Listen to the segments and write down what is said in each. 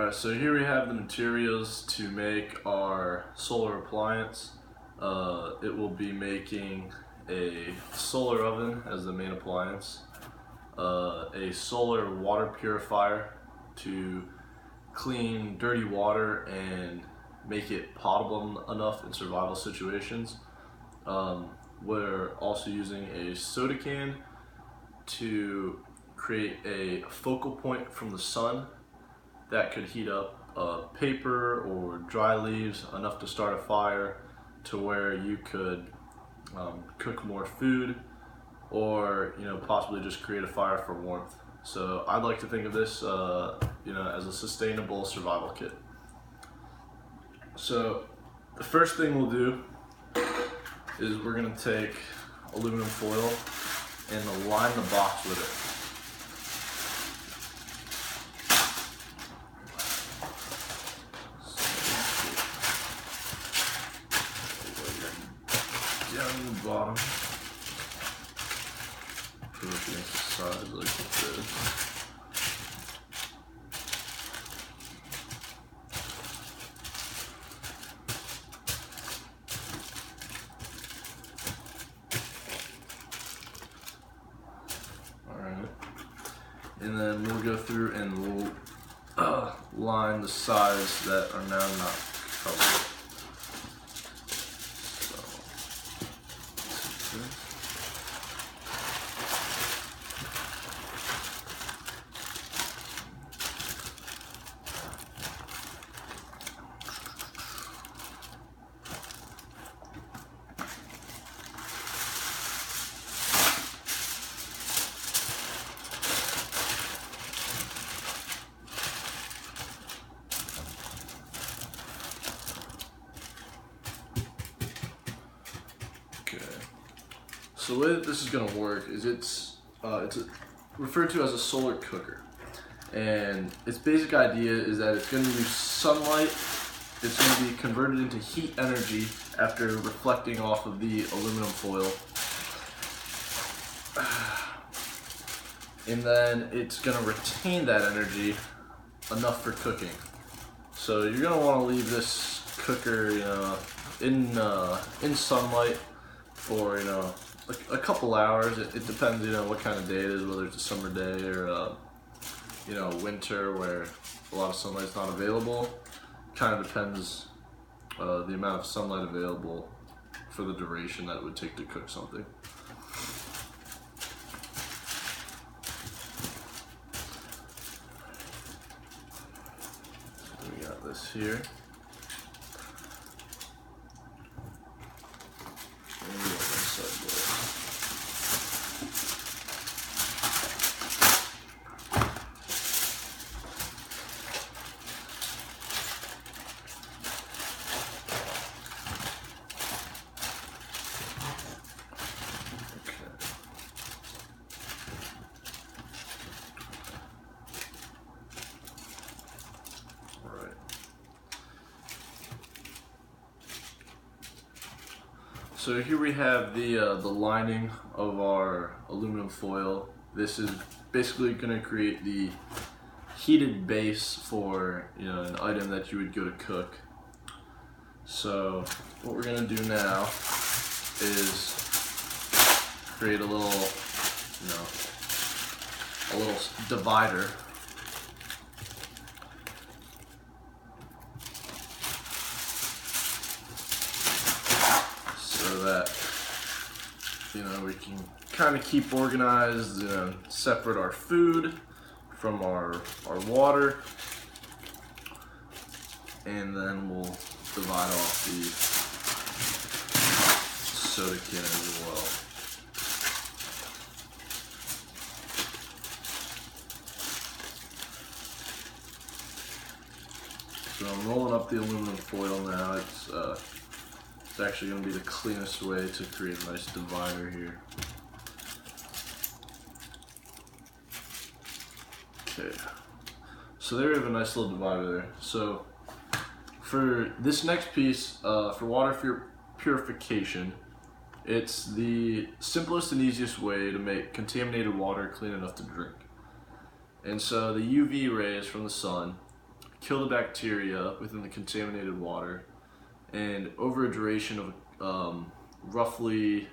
Alright, so here we have the materials to make our solar appliance. It will be making a solar oven as the main appliance, a solar water purifier to clean dirty water and make it potable enough in survival situations. We're also using a soda can to create a focal point from the sun that could heat up paper or dry leaves enough to start a fire to where you could cook more food, or possibly just create a fire for warmth. So I'd like to think of this as a sustainable survival kit. So the first thing we'll do is we're going to take aluminum foil and line the box with it. Down the bottom, put it against the side like this. Alright, and then we'll go through and we'll line the sides that are now not covered. So the way that this is going to work is it's referred to as a solar cooker, and its basic idea is that it's going to use sunlight. It's going to be converted into heat energy after reflecting off of the aluminum foil, and then it's going to retain that energy enough for cooking. So you're going to want to leave this cooker in sunlight for a couple hours. It depends what kind of day it is, whether it's a summer day or winter where a lot of sunlight is not available. Kind of depends the amount of sunlight available for the duration that it would take to cook something. So we got this here. So here we have the lining of our aluminum foil. This is basically going to create the heated base for an item that you would go to cook. So what we're going to do now is create a little divider. That we can kind of keep organized, separate our food from our water, and then we'll divide off the soda can as well. So I'm rolling up the aluminum foil now. It's actually going to be the cleanest way to create a nice divider here. Okay, so there we have a nice little divider there. So for this next piece, for water purification, it's the simplest and easiest way to make contaminated water clean enough to drink. And so the UV rays from the sun kill the bacteria within the contaminated water, and over a duration of roughly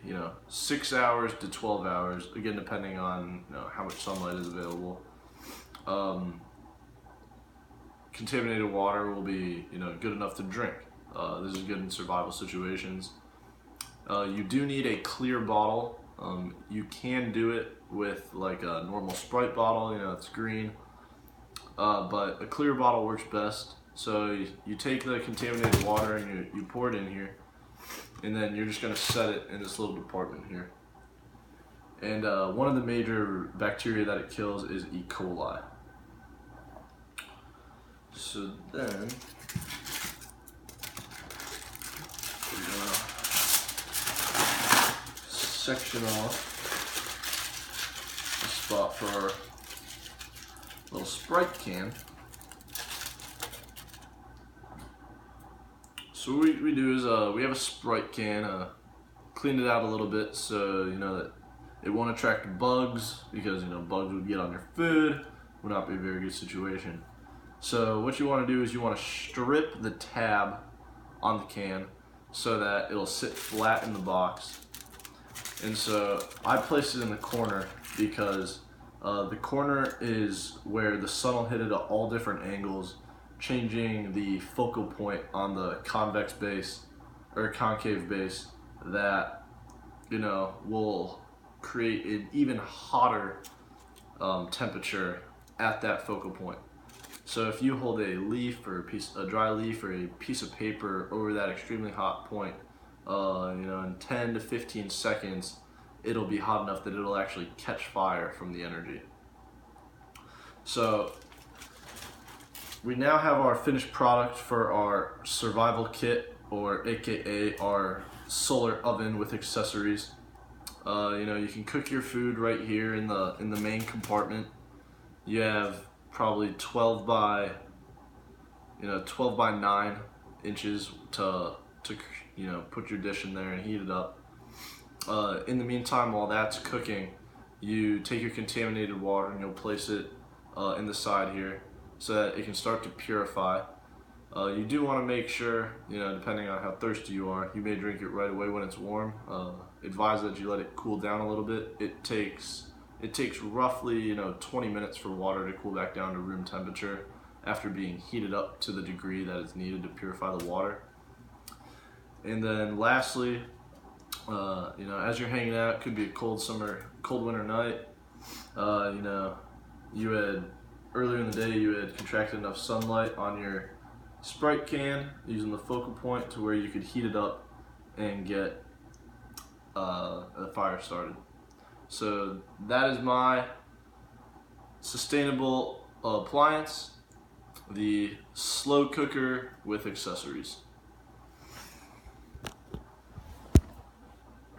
6 hours to 12 hours, again depending on how much sunlight is available. Contaminated water will be good enough to drink. This is good in survival situations. You do need a clear bottle. You can do it with like a normal Sprite bottle, it's green, but a clear bottle works best. So you take the contaminated water and you pour it in here, and then you're just going to set it in this little compartment here. And one of the major bacteria that it kills is E. coli. So then we're going to section off a spot for our little Sprite can. So what we do is we have a Sprite can, cleaned it out a little bit so that it won't attract bugs, because bugs would get on your food, would not be a very good situation. So what you want to do is you want to strip the tab on the can so that it'll sit flat in the box. And so I placed it in the corner because the corner is where the sun will hit it at all different angles, changing the focal point on the convex base or concave base that will create an even hotter temperature at that focal point. So if you hold a leaf or a dry leaf or a piece of paper over that extremely hot point, in 10 to 15 seconds, it'll be hot enough that it'll actually catch fire from the energy. So we now have our finished product for our survival kit, or AKA our solar oven with accessories. You can cook your food right here in the main compartment. You have probably 12 by 9 inches to put your dish in there and heat it up. In the meantime, while that's cooking, you take your contaminated water and you'll place it in the side here so that it can start to purify. You do want to make sure, depending on how thirsty you are, you may drink it right away when it's warm. Advise that you let it cool down a little bit. It takes roughly 20 minutes for water to cool back down to room temperature after being heated up to the degree that is needed to purify the water. And then lastly, as you're hanging out, it could be a cold winter night. You had earlier in the day you had contracted enough sunlight on your Sprite can using the focal point to where you could heat it up and get a fire started. So that is my sustainable appliance, the slow cooker with accessories.